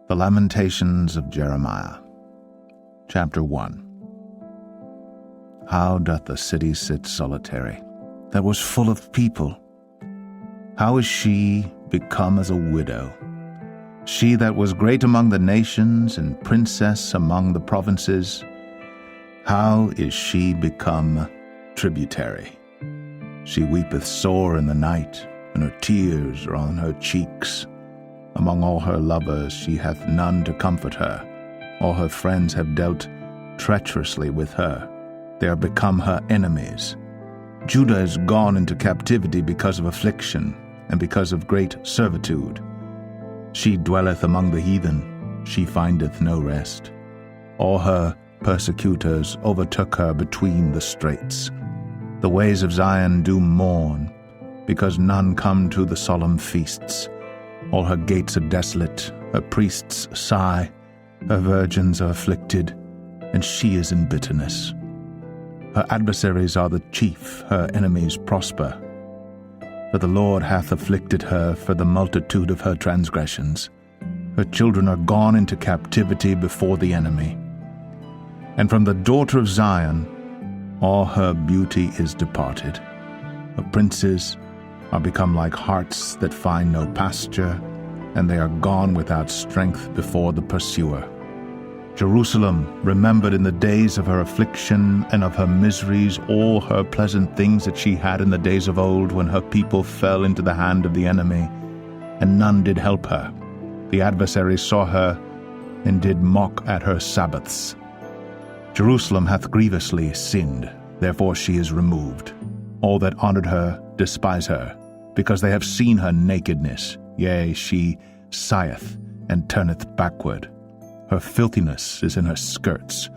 The Lamentations of Jeremiah. Chapter 1. How doth the city sit solitary, that was full of people? How is she become as a widow? She that was great among the nations, and princess among the provinces, how is she become tributary? She weepeth sore in the night, and her tears are on her cheeks. Among all her lovers she hath none to comfort her. All her friends have dealt treacherously with her. They are become her enemies. Judah is gone into captivity because of affliction, and because of great servitude. She dwelleth among the heathen, she findeth no rest. All her persecutors overtook her between the straits. The ways of Zion do mourn, because none come to the solemn feasts. All her gates are desolate, her priests sigh, her virgins are afflicted, and she is in bitterness. Her adversaries are the chief, her enemies prosper. For the Lord hath afflicted her for the multitude of her transgressions. Her children are gone into captivity before the enemy. And from the daughter of Zion all her beauty is departed. Her princes are become like harts that find no pasture, and they are gone without strength before the pursuer. Jerusalem remembered in the days of her affliction and of her miseries all her pleasant things that she had in the days of old, when her people fell into the hand of the enemy, and none did help her. The adversaries saw her, and did mock at her Sabbaths. Jerusalem hath grievously sinned, therefore she is removed. All that honored her despise her, because they have seen her nakedness. Yea, she sigheth and turneth backward. Her filthiness is in her skirts.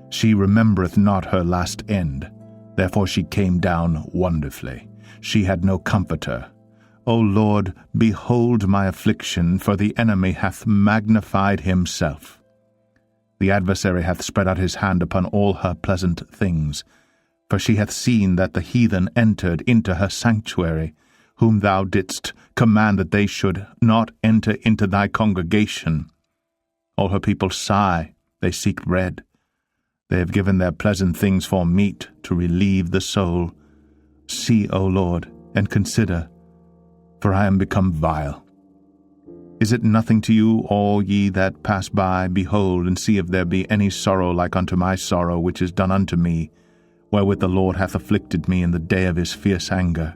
She remembereth not her last end. Therefore she came down wonderfully. She had no comforter. O Lord, behold my affliction, for the enemy hath magnified himself. The adversary hath spread out his hand upon all her pleasant things. For she hath seen that the heathen entered into her sanctuary, whom thou didst command that they should not enter into thy congregation. All her people sigh, they seek bread. They have given their pleasant things for meat, to relieve the soul. See, O Lord, and consider, for I am become vile. Is it nothing to you, all ye that pass by? Behold, and see if there be any sorrow like unto my sorrow, which is done unto me, wherewith the Lord hath afflicted me in the day of his fierce anger.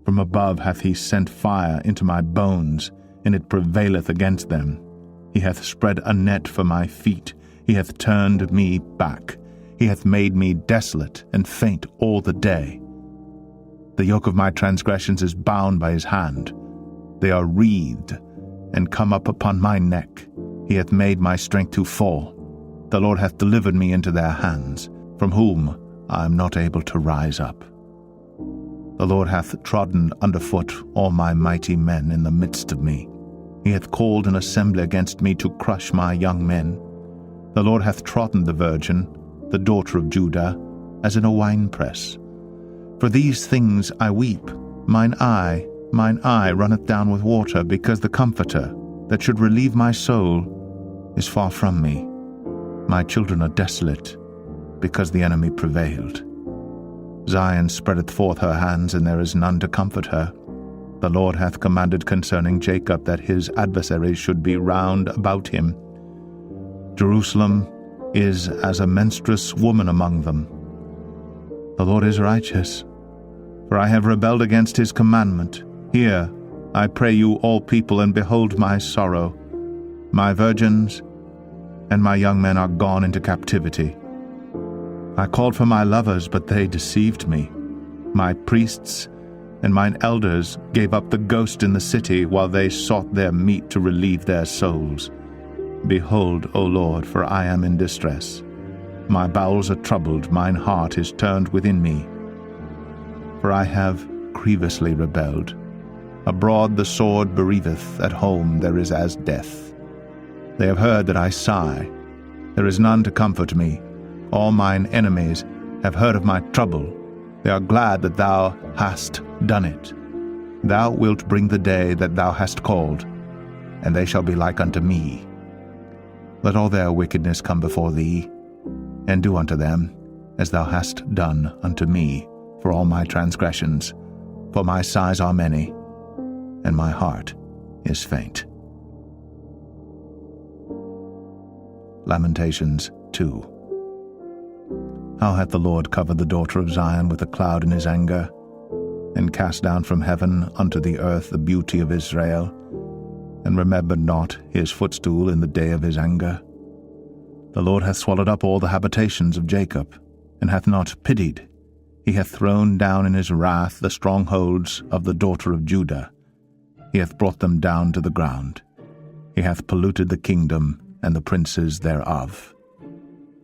From above hath he sent fire into my bones, and it prevaileth against them. He hath spread a net for my feet, he hath turned me back, he hath made me desolate and faint all the day. The yoke of my transgressions is bound by his hand. They are wreathed, and come up upon my neck. He hath made my strength to fall. The Lord hath delivered me into their hands, from whom I am not able to rise up. The Lord hath trodden under foot all my mighty men in the midst of me. He hath called an assembly against me to crush my young men. The Lord hath trodden the virgin, the daughter of Judah, as in a winepress. For these things I weep. Mine eye runneth down with water, because the Comforter, that should relieve my soul, is far from me. My children are desolate, because the enemy prevailed. Zion spreadeth forth her hands, and there is none to comfort her. The Lord hath commanded concerning Jacob that his adversaries should be round about him. Jerusalem is as a menstruous woman among them. The Lord is righteous, for I have rebelled against his commandment. Hear, I pray you, all people, and behold my sorrow. My virgins and my young men are gone into captivity. I called for my lovers, but they deceived me. My priests and mine elders gave up the ghost in the city, while they sought their meat to relieve their souls. Behold, O Lord, for I am in distress. My bowels are troubled, mine heart is turned within me. For I have grievously rebelled. Abroad the sword bereaveth, at home there is as death. They have heard that I sigh. There is none to comfort me. All mine enemies have heard of my trouble. They are glad that thou hast done it. Thou wilt bring the day that thou hast called, and they shall be like unto me, Let all their wickedness come before thee, and do unto them as thou hast done unto me for all my transgressions, for my sighs are many, and my heart is faint. Lamentations 2. How hath the Lord covered the daughter of Zion with a cloud in his anger, and cast down from heaven unto the earth the beauty of Israel, and remembered not his footstool in the day of his anger? The Lord hath swallowed up all the habitations of Jacob, and hath not pitied. He hath thrown down in his wrath the strongholds of the daughter of Judah. He hath brought them down to the ground. He hath polluted the kingdom and the princes thereof.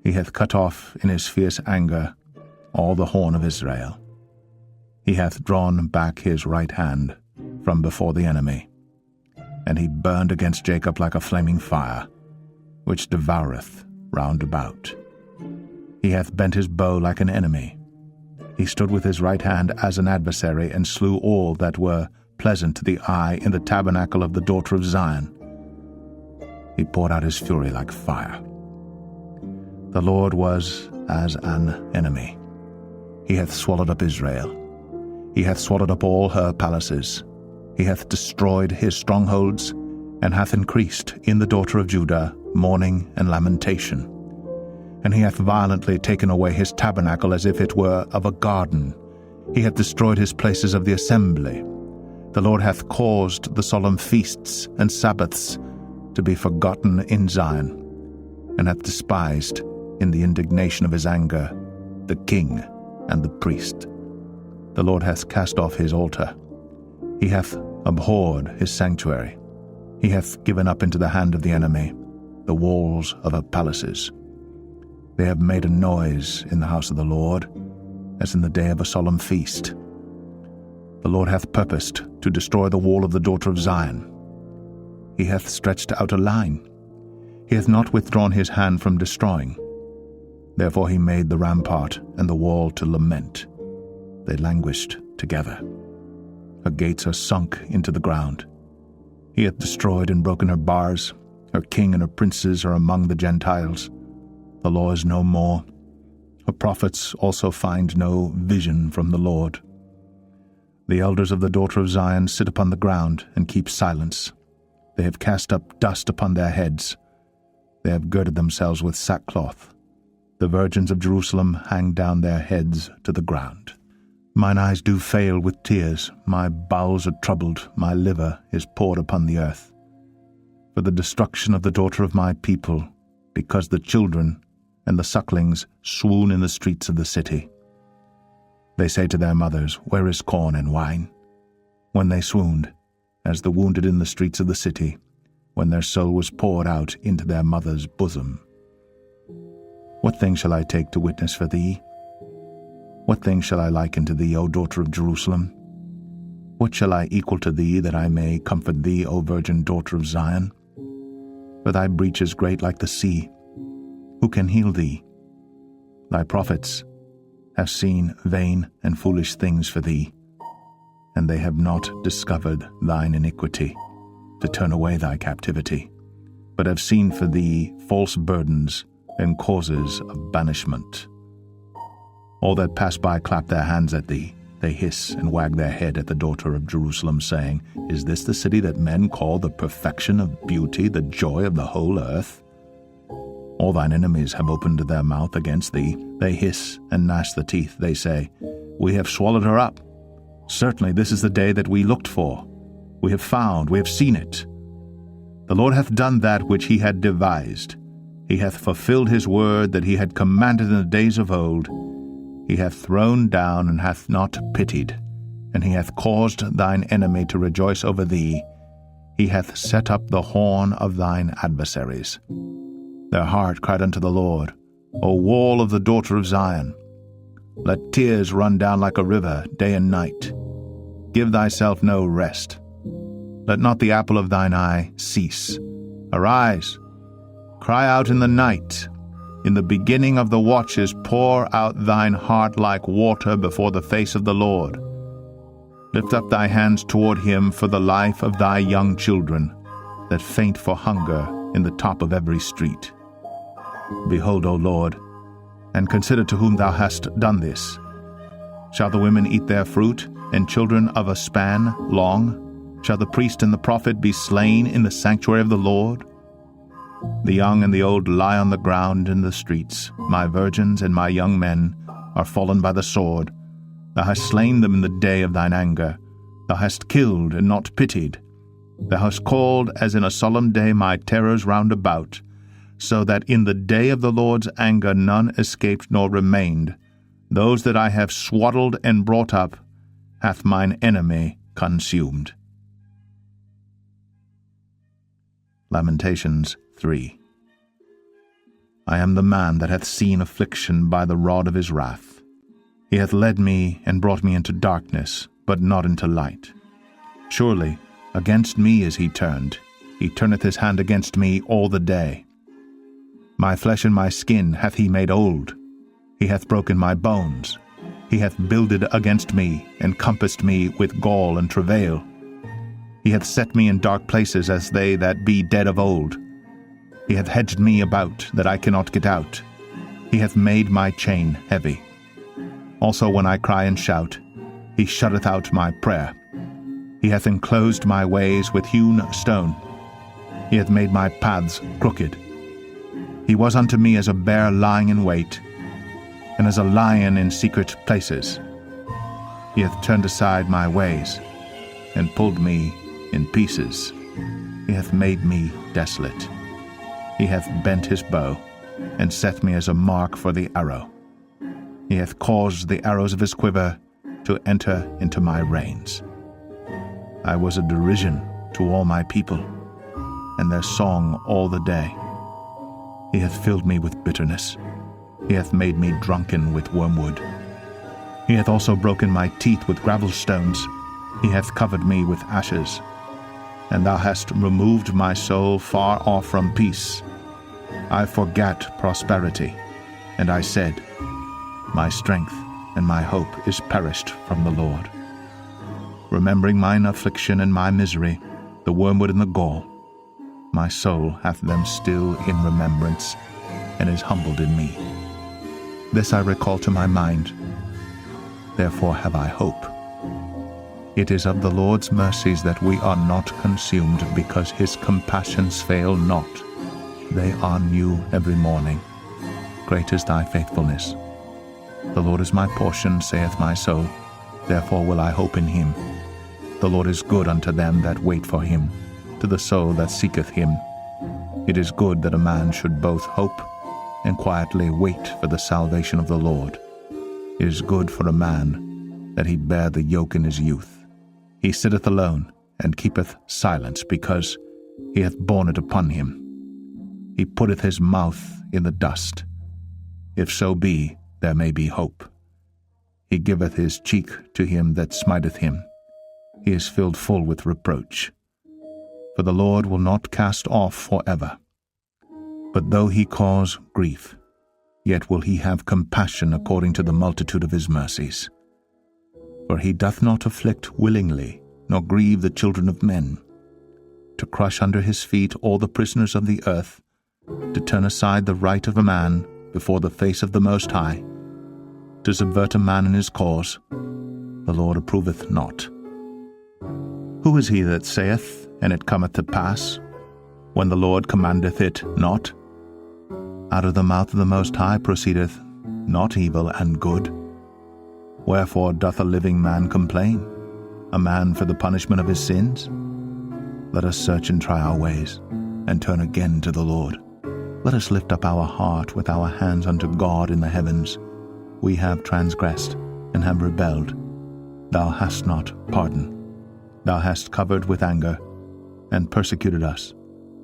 He hath cut off in his fierce anger all the horn of Israel. He hath drawn back his right hand from before the enemy, and he burned against Jacob like a flaming fire, which devoureth round about. He hath bent his bow like an enemy. He stood with his right hand as an adversary, and slew all that were pleasant to the eye in the tabernacle of the daughter of Zion. He poured out his fury like fire. The Lord was as an enemy. He hath swallowed up Israel. He hath swallowed up all her palaces. He hath destroyed his strongholds, and hath increased in the daughter of Judah mourning and lamentation. And he hath violently taken away his tabernacle as if it were of a garden. He hath destroyed his places of the assembly. The Lord hath caused the solemn feasts and Sabbaths to be forgotten in Zion, and hath despised in the indignation of his anger the king and the priest. The Lord hath cast off his altar. He hath abhorred his sanctuary. He hath given up into the hand of the enemy the walls of her palaces. They have made a noise in the house of the Lord, as in the day of a solemn feast. The Lord hath purposed to destroy the wall of the daughter of Zion. He hath stretched out a line. He hath not withdrawn his hand from destroying. Therefore he made the rampart and the wall to lament. They languished together. Her gates are sunk into the ground. He hath destroyed and broken her bars. Her king and her princes are among the Gentiles. The law is no more. Her prophets also find no vision from the Lord. The elders of the daughter of Zion sit upon the ground and keep silence. They have cast up dust upon their heads. They have girded themselves with sackcloth. The virgins of Jerusalem hang down their heads to the ground. Mine eyes do fail with tears, my bowels are troubled, my liver is poured upon the earth. For the destruction of the daughter of my people, because the children and the sucklings swoon in the streets of the city. They say to their mothers, Where is corn and wine? When they swooned, as the wounded in the streets of the city, when their soul was poured out into their mother's bosom. What thing shall I take to witness for thee? What thing shall I liken to thee, O daughter of Jerusalem? What shall I equal to thee, that I may comfort thee, O virgin daughter of Zion? For thy breach is great like the sea. Who can heal thee? Thy prophets have seen vain and foolish things for thee, and they have not discovered thine iniquity, to turn away thy captivity, but have seen for thee false burdens and causes of banishment. All that pass by clap their hands at thee. They hiss and wag their head at the daughter of Jerusalem, saying, Is this the city that men call the perfection of beauty, the joy of the whole earth? All thine enemies have opened their mouth against thee. They hiss and gnash the teeth. They say, We have swallowed her up. Certainly this is the day that we looked for. We have found, we have seen it. The Lord hath done that which he had devised. He hath fulfilled his word that he had commanded in the days of old. He hath thrown down and hath not pitied, and he hath caused thine enemy to rejoice over thee. He hath set up the horn of thine adversaries. Their heart cried unto the Lord, O wall of the daughter of Zion. Let tears run down like a river day and night. Give thyself no rest. Let not the apple of thine eye cease. Arise, cry out in the night. In the beginning of the watches pour out thine heart like water before the face of the Lord. Lift up thy hands toward him for the life of thy young children, that faint for hunger in the top of every street. Behold, O Lord, and consider to whom thou hast done this. Shall the women eat their fruit, and children of a span long? Shall the priest and the prophet be slain in the sanctuary of the Lord? The young and the old lie on the ground in the streets. My virgins and my young men are fallen by the sword. Thou hast slain them in the day of thine anger. Thou hast killed and not pitied. Thou hast called as in a solemn day my terrors round about, so that in the day of the Lord's anger none escaped nor remained. Those that I have swaddled and brought up hath mine enemy consumed. Lamentations 3. I am the man that hath seen affliction by the rod of his wrath. He hath led me and brought me into darkness, but not into light. Surely against me is he turned. He turneth his hand against me all the day. My flesh and my skin hath he made old. He hath broken my bones. He hath builded against me, and compassed me with gall and travail. He hath set me in dark places as they that be dead of old. He hath hedged me about, that I cannot get out. He hath made my chain heavy. Also when I cry and shout, he shutteth out my prayer. He hath enclosed my ways with hewn stone. He hath made my paths crooked. He was unto me as a bear lying in wait, and as a lion in secret places. He hath turned aside my ways, and pulled me in pieces. He hath made me desolate. He hath bent his bow, and set me as a mark for the arrow. He hath caused the arrows of his quiver to enter into my reins. I was a derision to all my people, and their song all the day. He hath filled me with bitterness. He hath made me drunken with wormwood. He hath also broken my teeth with gravel stones. He hath covered me with ashes. And thou hast removed my soul far off from peace. I forgat prosperity, and I said, my strength and my hope is perished from the Lord. Remembering mine affliction and my misery, the wormwood and the gall, my soul hath them still in remembrance, and is humbled in me. This I recall to my mind, therefore have I hope. It is of the Lord's mercies that we are not consumed, because his compassions fail not. They are new every morning. Great is thy faithfulness. The Lord is my portion, saith my soul, therefore will I hope in him. The Lord is good unto them that wait for him, to the soul that seeketh him. It is good that a man should both hope and quietly wait for the salvation of the Lord. It is good for a man that he bear the yoke in his youth. He sitteth alone, and keepeth silence, because he hath borne it upon him. He putteth his mouth in the dust. If so be, there may be hope. He giveth his cheek to him that smiteth him. He is filled full with reproach. For the Lord will not cast off for ever. But though he cause grief, yet will he have compassion according to the multitude of his mercies. For he doth not afflict willingly, nor grieve the children of men, to crush under his feet all the prisoners of the earth, to turn aside the right of a man before the face of the Most High, to subvert a man in his cause, the Lord approveth not. Who is he that saith, and it cometh to pass, when the Lord commandeth it not? Out of the mouth of the Most High proceedeth not evil and good. Wherefore doth a living man complain, a man for the punishment of his sins? Let us search and try our ways, and turn again to the Lord. Let us lift up our heart with our hands unto God in the heavens. We have transgressed, and have rebelled. Thou hast not pardoned. Thou hast covered with anger, and persecuted us.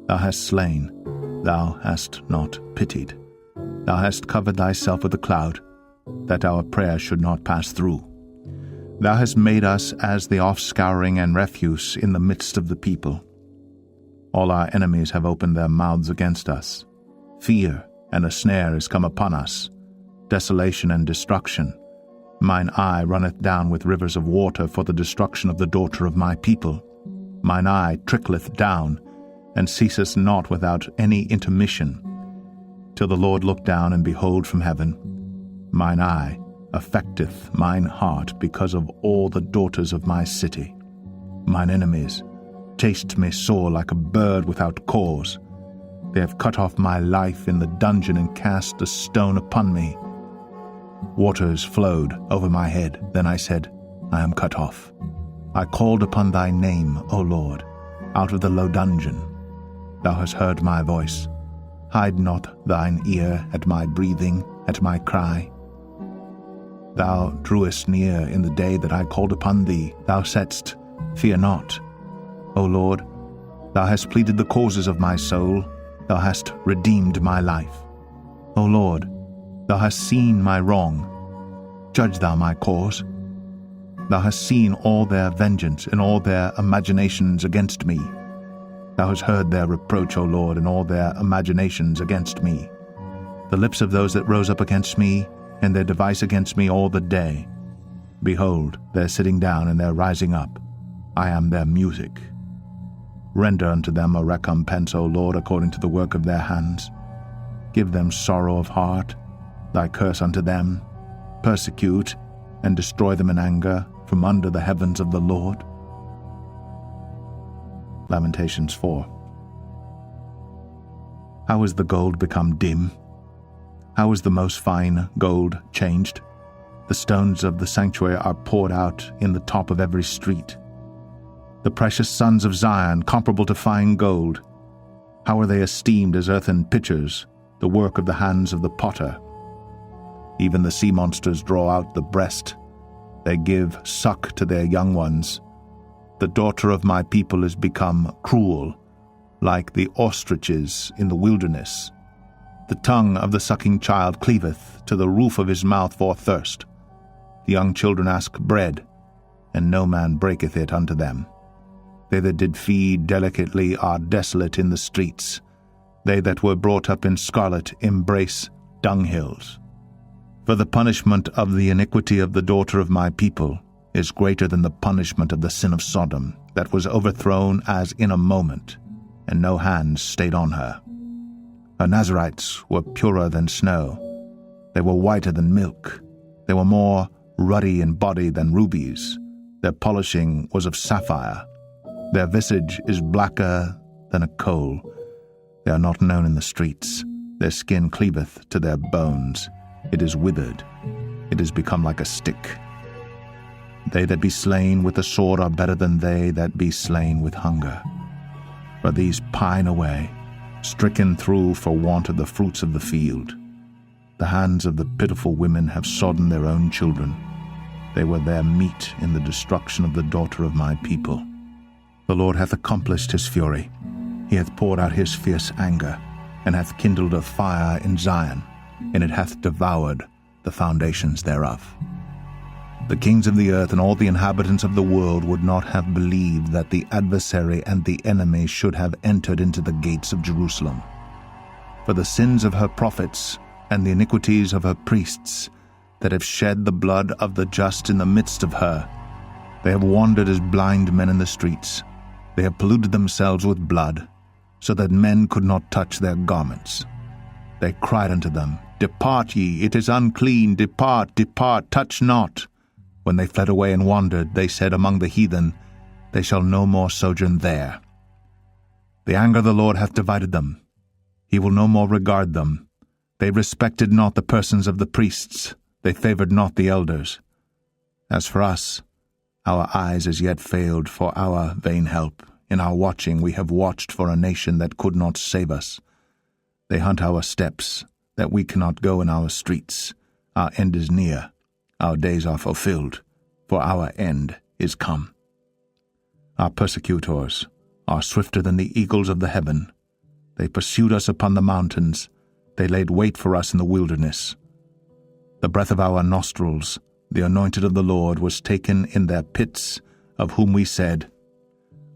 Thou hast slain. Thou hast not pitied. Thou hast covered thyself with a cloud, that our prayer should not pass through. Thou hast made us as the offscouring and refuse in the midst of the people. All our enemies have opened their mouths against us. Fear and a snare is come upon us, desolation and destruction. Mine eye runneth down with rivers of water for the destruction of the daughter of my people. Mine eye trickleth down, and ceasest not without any intermission, till the Lord look down and behold from heaven. Mine eye affecteth mine heart because of all the daughters of my city. Mine enemies chased me sore like a bird without cause. They have cut off my life in the dungeon and cast a stone upon me. Waters flowed over my head. Then I said, I am cut off. I called upon thy name, O Lord, out of the low dungeon. Thou hast heard my voice. Hide not thine ear at my breathing, at my cry. Thou drewest near in the day that I called upon thee. Thou saidst, Fear not. O Lord, thou hast pleaded the causes of my soul. Thou hast redeemed my life. O Lord, thou hast seen my wrong. Judge thou my cause. Thou hast seen all their vengeance and all their imaginations against me. Thou hast heard their reproach, O Lord, and all their imaginations against me. The lips of those that rose up against me, and their device against me all the day. Behold, their sitting down and their rising up. I am their music. Render unto them a recompense, O Lord, according to the work of their hands. Give them sorrow of heart, thy curse unto them. Persecute and destroy them in anger from under the heavens of the Lord. Lamentations 4. How is the gold become dim? How is the most fine gold changed? The stones of the sanctuary are poured out in the top of every street. The precious sons of Zion, comparable to fine gold, how are they esteemed as earthen pitchers, the work of the hands of the potter? Even the sea monsters draw out the breast. They give suck to their young ones. The daughter of my people is become cruel, like the ostriches in the wilderness. The tongue of the sucking child cleaveth to the roof of his mouth for thirst. The young children ask bread, and no man breaketh it unto them. They that did feed delicately are desolate in the streets. They that were brought up in scarlet embrace dunghills. For the punishment of the iniquity of the daughter of my people is greater than the punishment of the sin of Sodom, that was overthrown as in a moment, and no hand stayed on her. Her Nazarites were purer than snow. They were whiter than milk. They were more ruddy in body than rubies. Their polishing was of sapphire. Their visage is blacker than a coal. They are not known in the streets. Their skin cleaveth to their bones. It is withered. It is become like a stick. They that be slain with the sword are better than they that be slain with hunger. For these pine away, stricken through for want of the fruits of the field. The hands of the pitiful women have sodden their own children. They were their meat in the destruction of the daughter of my people. The Lord hath accomplished his fury. He hath poured out his fierce anger, and hath kindled a fire in Zion, and it hath devoured the foundations thereof. The kings of the earth and all the inhabitants of the world would not have believed that the adversary and the enemy should have entered into the gates of Jerusalem. For the sins of her prophets and the iniquities of her priests, that have shed the blood of the just in the midst of her, they have wandered as blind men in the streets. They have polluted themselves with blood, so that men could not touch their garments. They cried unto them, Depart ye, it is unclean, depart, depart, touch not. When they fled away and wandered, they said among the heathen, They shall no more sojourn there. The anger of the Lord hath divided them. He will no more regard them. They respected not the persons of the priests. They favored not the elders. As for us, our eyes as yet failed for our vain help. In our watching we have watched for a nation that could not save us. They hunt our steps, that we cannot go in our streets. Our end is near. Our days are fulfilled, for our end is come. Our persecutors are swifter than the eagles of the heaven. They pursued us upon the mountains. They laid wait for us in the wilderness. The breath of our nostrils, the anointed of the Lord, was taken in their pits, of whom we said,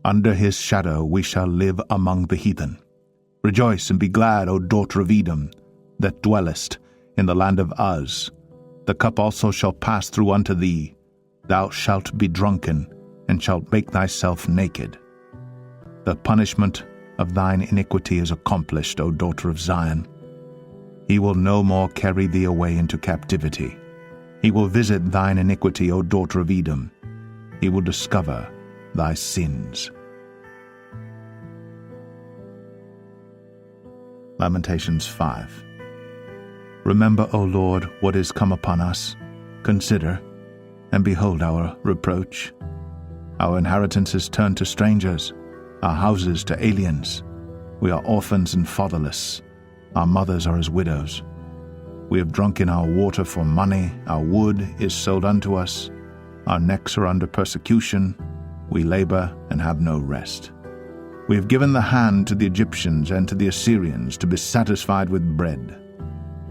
Under his shadow we shall live among the heathen. Rejoice and be glad, O daughter of Edom, that dwellest in the land of Uz. The cup also shall pass through unto thee. Thou shalt be drunken, and shalt make thyself naked. The punishment of thine iniquity is accomplished, O daughter of Zion. He will no more carry thee away into captivity. He will visit thine iniquity, O daughter of Edom. He will discover thy sins. Lamentations 5. Remember, O Lord, what is come upon us. Consider, and behold our reproach. Our inheritance is turned to strangers, our houses to aliens. We are orphans and fatherless. Our mothers are as widows. We have drunken our water for money. Our wood is sold unto us. Our necks are under persecution. We labor and have no rest. We have given the hand to the Egyptians and to the Assyrians to be satisfied with bread.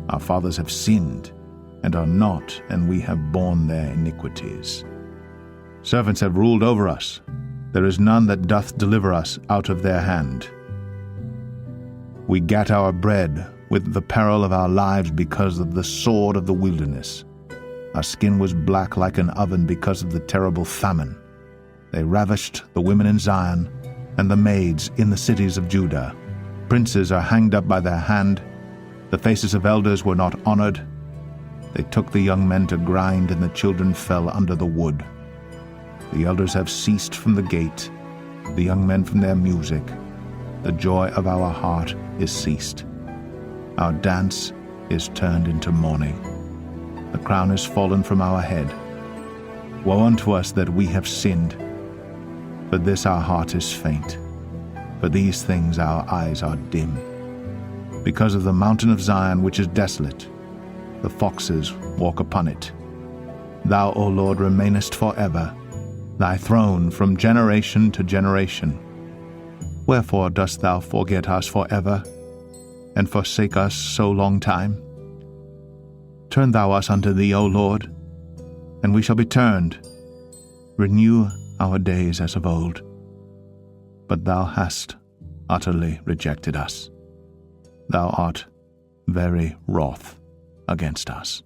Our fathers have sinned and are not, and we have borne their iniquities. Servants have ruled over us. There is none that doth deliver us out of their hand. We gat our bread with the peril of our lives because of the sword of the wilderness. Our skin was black like an oven because of the terrible famine. They ravished the women in Zion and the maids in the cities of Judah. Princes are hanged up by their hand. The faces of elders were not honored. They took the young men to grind, and the children fell under the wood. The elders have ceased from the gate, the young men from their music. The joy of our heart is ceased. Our dance is turned into mourning. The crown is fallen from our head. Woe unto us that we have sinned. For this our heart is faint. For these things our eyes are dim. Because of the mountain of Zion which is desolate, the foxes walk upon it. Thou, O Lord, remainest forever, thy throne from generation to generation. Wherefore dost thou forget us forever, and forsake us so long time? Turn thou us unto thee, O Lord, and we shall be turned. Renew our days as of old. But thou hast utterly rejected us. Thou art very wroth against us.